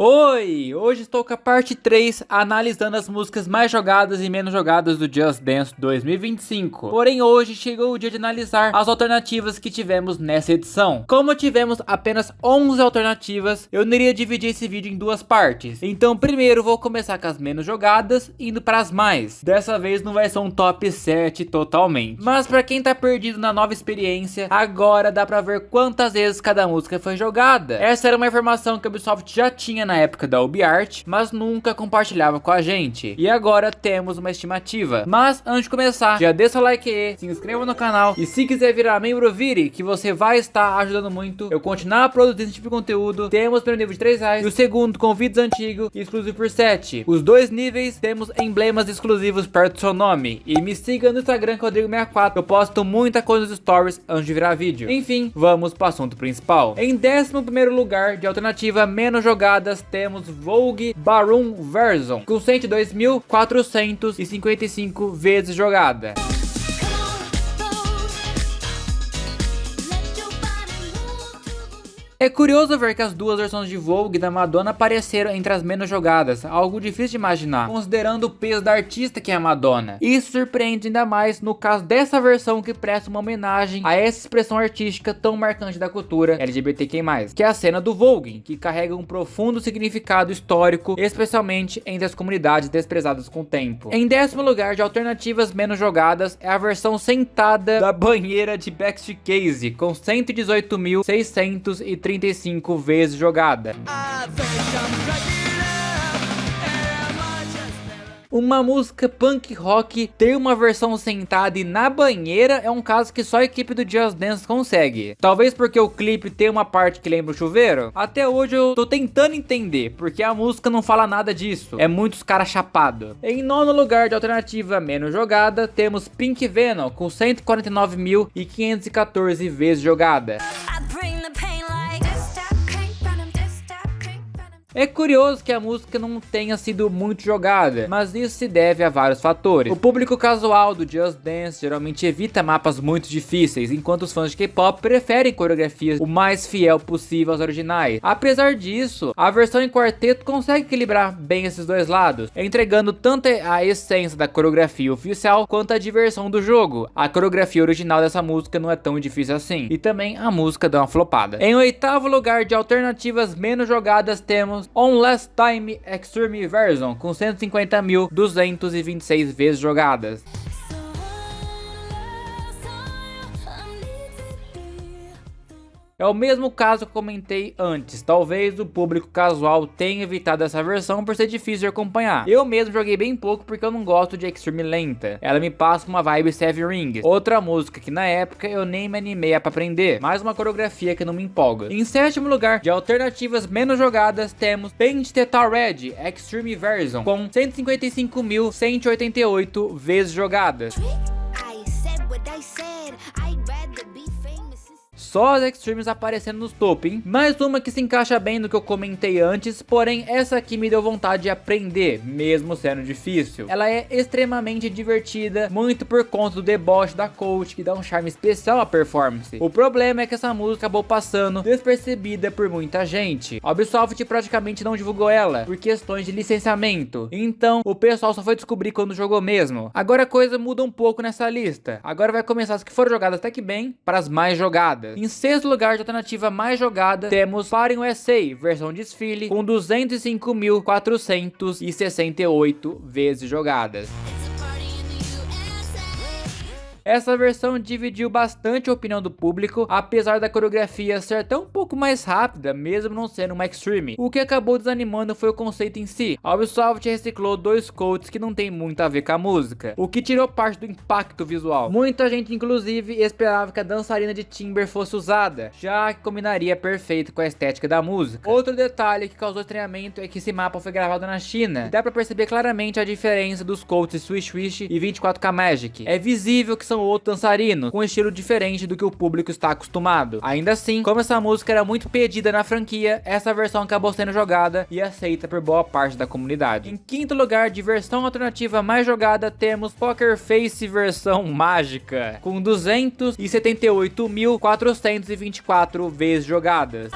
Oi! Hoje estou com a parte 3 analisando as músicas mais jogadas e menos jogadas do Just Dance 2025. Porém hoje chegou o dia de analisar as alternativas que tivemos nessa edição. Como tivemos apenas 11 alternativas, eu iria dividir esse vídeo em duas partes. Então primeiro vou começar com as menos jogadas, indo para as mais. Dessa vez não vai ser um top 7 totalmente. Mas para quem tá perdido na nova experiência, agora dá pra ver quantas vezes cada música foi jogada. Essa era uma informação que a Ubisoft já tinha na época da UbiArt, mas nunca compartilhava com a gente. E agora temos uma estimativa. Mas antes de começar, já deixa o like aí, se inscreva no canal e se quiser virar membro, vire, que você vai estar ajudando muito eu continuar produzindo esse tipo de conteúdo. Temos o primeiro nível de R$3 e o segundo com vídeos antigos e exclusivo por 7. Os dois níveis temos emblemas exclusivos perto do seu nome. E me siga no Instagram que é Rodrigo64, eu posto muita coisa nos stories antes de virar vídeo. Enfim, vamos para o assunto principal. Em 11º lugar de alternativa menos jogadas temos Vogue Barum Version com 102.455 vezes jogada. É curioso ver que as duas versões de Vogue da Madonna apareceram entre as menos jogadas, algo difícil de imaginar, considerando o peso da artista que é a Madonna. Isso surpreende ainda mais no caso dessa versão que presta uma homenagem a essa expressão artística tão marcante da cultura LGBTQ+, que é a cena do Vogue, que carrega um profundo significado histórico, especialmente entre as comunidades desprezadas com o tempo. Em 10º lugar de alternativas menos jogadas é a versão sentada da banheira de Backstreet Case, com 118.635 vezes jogada. Uma música punk rock ter uma versão sentada e na banheira é um caso que só a equipe do Just Dance consegue. Talvez porque o clipe tem uma parte que lembra o chuveiro? Até hoje eu tô tentando entender, porque a música não fala nada disso. É muitos caras chapados. Em 9º lugar de alternativa menos jogada, temos Pink Venom com 149.514 vezes jogada. É curioso que a música não tenha sido muito jogada, mas isso se deve a vários fatores. O público casual do Just Dance geralmente evita mapas muito difíceis, enquanto os fãs de K-pop preferem coreografias o mais fiel possível aos originais. Apesar disso, a versão em quarteto consegue equilibrar bem esses dois lados, entregando tanto a essência da coreografia oficial quanto a diversão do jogo. A coreografia original dessa música não é tão difícil assim, e também a música dá uma flopada. Em 8º lugar de alternativas menos jogadas temos On Last Time Extreme Version com 150.226 vezes jogadas. É o mesmo caso que eu comentei antes, talvez o público casual tenha evitado essa versão por ser difícil de acompanhar. Eu mesmo joguei bem pouco porque eu não gosto de Extreme lenta, ela me passa uma vibe Seven Rings, outra música que na época eu nem me animei a aprender, mais uma coreografia que não me empolga. Em 7º lugar de alternativas menos jogadas temos Paint the Town Red Extreme Version com 155.188 vezes jogadas. Só as Extremes aparecendo nos top, hein? Mais uma que se encaixa bem no que eu comentei antes, porém essa aqui me deu vontade de aprender, mesmo sendo difícil. Ela é extremamente divertida, muito por conta do deboche da coach, que dá um charme especial à performance. O problema é que essa música acabou passando despercebida por muita gente. A Ubisoft praticamente não divulgou ela, por questões de licenciamento. Então, o pessoal só foi descobrir quando jogou mesmo. Agora a coisa muda um pouco nessa lista. Agora vai começar as que foram jogadas até que bem, para as mais jogadas. Em 6º lugar de alternativa mais jogada, temos Party USA, versão desfile, com 205.468 vezes jogadas. Essa versão dividiu bastante a opinião do público, apesar da coreografia ser até um pouco mais rápida, mesmo não sendo uma extreme. O que acabou desanimando foi o conceito em si. A Ubisoft reciclou dois quotes que não tem muito a ver com a música, o que tirou parte do impacto visual. Muita gente inclusive esperava que a dançarina de Timber fosse usada, já que combinaria perfeito com a estética da música. Outro detalhe que causou estranhamento é que esse mapa foi gravado na China, e dá pra perceber claramente a diferença dos quotes Swish Swish e 24K Magic. É visível que são outros dançarinos, com um estilo diferente do que o público está acostumado. Ainda assim, como essa música era muito pedida na franquia, essa versão acabou sendo jogada e aceita por boa parte da comunidade. Em 5º lugar de versão alternativa mais jogada, temos Poker Face versão mágica, com 278.424 vezes jogadas.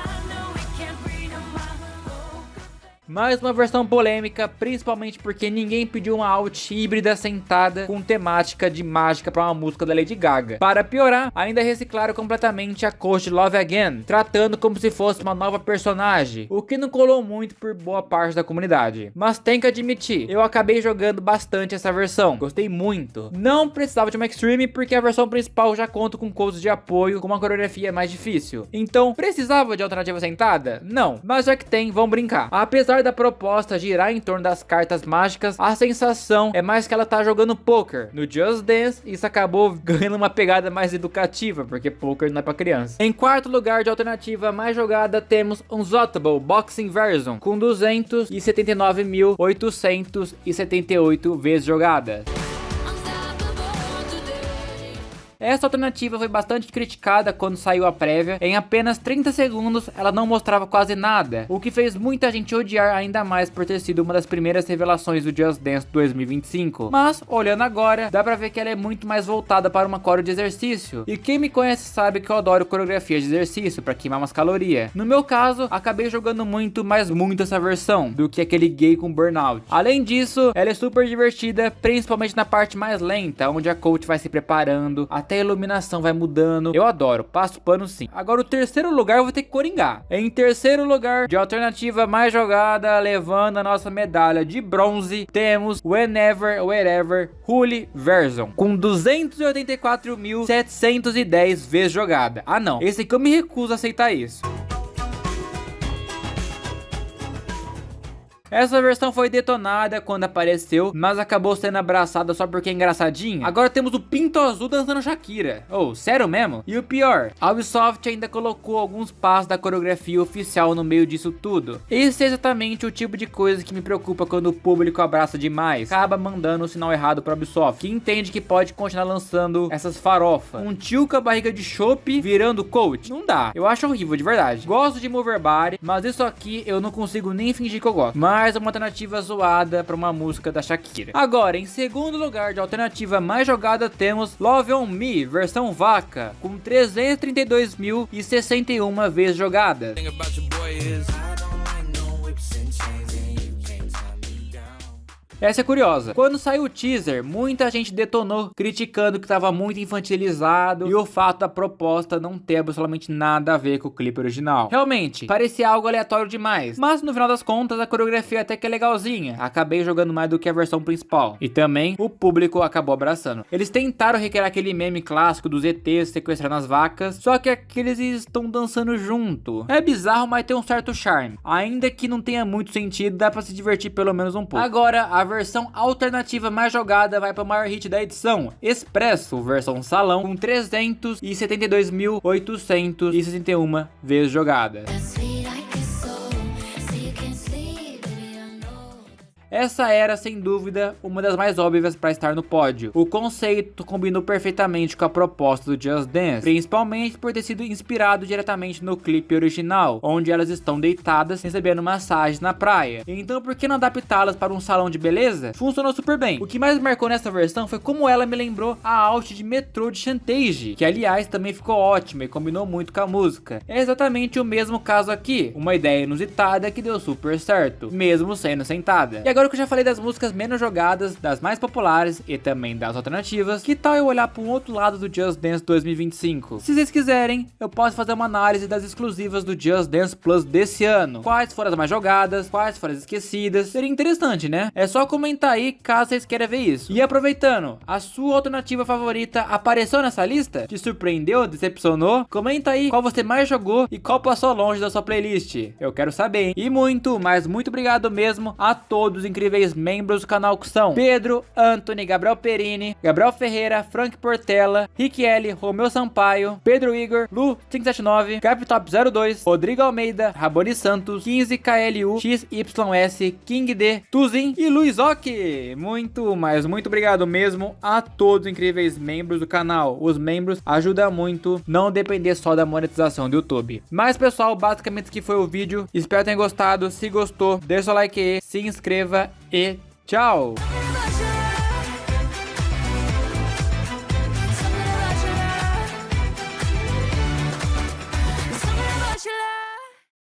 Mais uma versão polêmica, principalmente porque ninguém pediu uma alt híbrida sentada com temática de mágica para uma música da Lady Gaga. Para piorar, ainda reciclaram completamente a Coach Love Again, tratando como se fosse uma nova personagem, o que não colou muito por boa parte da comunidade. Mas tem que admitir, eu acabei jogando bastante essa versão, gostei muito. Não precisava de uma Extreme porque a versão principal já conta com codes de apoio com uma coreografia mais difícil. Então, precisava de alternativa sentada? Não, mas já que tem, vamos brincar. Apesar da proposta girar em torno das cartas mágicas, a sensação é mais que ela tá jogando poker. No Just Dance, isso acabou ganhando uma pegada mais educativa, porque poker não é pra criança. Em quarto lugar de alternativa mais jogada, temos Unzottable Boxing Version, com 279.878 vezes jogadas. Essa alternativa foi bastante criticada quando saiu a prévia. Em apenas 30 segundos ela não mostrava quase nada, o que fez muita gente odiar ainda mais por ter sido uma das primeiras revelações do Just Dance 2025. Mas, olhando agora, dá pra ver que ela é muito mais voltada para uma core de exercício. E quem me conhece sabe que eu adoro coreografia de exercício para queimar umas calorias. No meu caso, acabei jogando muito, mas muito essa versão, do que aquele gay com burnout. Além disso, ela é super divertida, principalmente na parte mais lenta, onde a coach vai se preparando, até a iluminação vai mudando. Eu adoro, passo pano sim. Agora o terceiro lugar eu vou ter que coringar. Em terceiro lugar de alternativa mais jogada, levando a nossa medalha de bronze, temos Whenever Wherever Holy Version, com 284.710 vezes jogada. Ah não, esse aqui eu me recuso a aceitar isso. Essa versão foi detonada quando apareceu, mas acabou sendo abraçada só porque é engraçadinha. Agora temos o Pinto Azul dançando Shakira. Oh, sério mesmo? E o pior, a Ubisoft ainda colocou alguns passos da coreografia oficial no meio disso tudo. Esse é exatamente o tipo de coisa que me preocupa quando o público abraça demais, acaba mandando o sinal errado pra Ubisoft, que entende que pode continuar lançando essas farofas. Um tio com a barriga de chope virando coach. Não dá. Eu acho horrível, de verdade. Gosto de Mover Body, mas isso aqui eu não consigo nem fingir que eu gosto. Mais uma alternativa zoada para uma música da Shakira. Agora, em segundo lugar de alternativa mais jogada, temos Love on Me, versão vaca, com 332.061 vezes jogadas. Essa é curiosa. Quando saiu o teaser, muita gente detonou, criticando que estava muito infantilizado e o fato da proposta não ter absolutamente nada a ver com o clipe original. Realmente, parecia algo aleatório demais, mas no final das contas a coreografia até que é legalzinha. Acabei jogando mais do que a versão principal. E também o público acabou abraçando. Eles tentaram recriar aquele meme clássico dos ETs sequestrando as vacas, só que aqueles estão dançando junto. É bizarro, mas tem um certo charme. Ainda que não tenha muito sentido, dá pra se divertir pelo menos um pouco. Agora, a versão alternativa mais jogada vai para o maior hit da edição, Expresso, versão salão, com 372.861 vezes jogadas. Essa era, sem dúvida, uma das mais óbvias para estar no pódio. O conceito combinou perfeitamente com a proposta do Just Dance, principalmente por ter sido inspirado diretamente no clipe original, onde elas estão deitadas recebendo massagem na praia. Então por que não adaptá-las para um salão de beleza? Funcionou super bem. O que mais marcou nessa versão foi como ela me lembrou a alt de Metrô de Shantae, que aliás também ficou ótima e combinou muito com a música. É exatamente o mesmo caso aqui, uma ideia inusitada que deu super certo, mesmo sendo sentada. E agora que eu já falei das músicas menos jogadas, das mais populares e também das alternativas, que tal eu olhar para um outro lado do Just Dance 2025? Se vocês quiserem, eu posso fazer uma análise das exclusivas do Just Dance Plus desse ano. Quais foram as mais jogadas, quais foram as esquecidas. Seria interessante, né? É só comentar aí caso vocês queiram ver isso. E aproveitando, a sua alternativa favorita apareceu nessa lista? Te surpreendeu, decepcionou? Comenta aí qual você mais jogou e qual passou longe da sua playlist. Eu quero saber, hein? E muito, mas muito obrigado mesmo a todos os incríveis membros do canal, que são Pedro, Anthony, Gabriel Perini, Gabriel Ferreira, Frank Portela, Rick L, Romeu Sampaio, Pedro Igor, Lu 579, Captop02, Rodrigo Almeida, Raboni Santos, 15KLU, XYS, King D, Tuzin e Luiz Ock. Muito, mas muito obrigado mesmo a todos os incríveis membros do canal. Os membros ajudam muito, não depender só da monetização do YouTube. Mas pessoal, basicamente esse que foi o vídeo. Espero que tenham gostado. Se gostou, deixa o like aí, se inscreva e tchau!